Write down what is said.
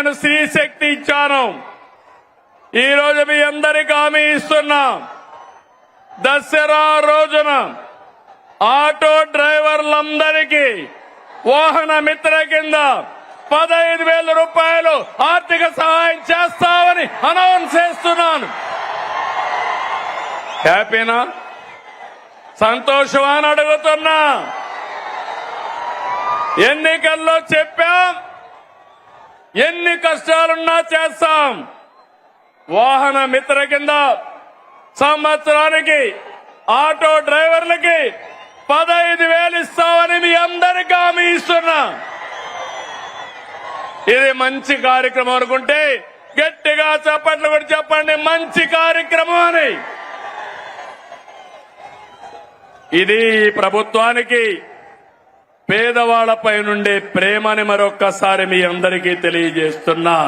నేను స్త్రీ శక్తి ఇచ్చాను. ఈ రోజు మీ అందరికీ హామీ ఇస్తున్నా, దసరా రోజున ఆటో డ్రైవర్లందరికీ వాహన మిత్ర కింద 15,000 రూపాయలు ఆర్థిక సహాయం చేస్తామని అనౌన్స్ చేస్తున్నాను. హ్యాపీనా? సంతోషమా అని అడుగుతున్నా. ఎన్నికల్లో చెప్పాం, ఎన్ని కష్టాలున్నా చేస్తాం. వాహన మిత్ర కింద సంవత్సరానికి ఆటో డ్రైవర్లకి 15,000 ఇస్తామని మీ అందరికీ హామీ ఇస్తున్నా. ఇది మంచి కార్యక్రమం అనుకుంటే గట్టిగా చప్పట్లు కూడా చెప్పండి, మంచి కార్యక్రమం అని. ఇది ప్రభుత్వానికి పేదవాళ్లపై నుండే ప్రేమని మరొక్కసారి మీ అందరికీ తెలియజేస్తున్నా.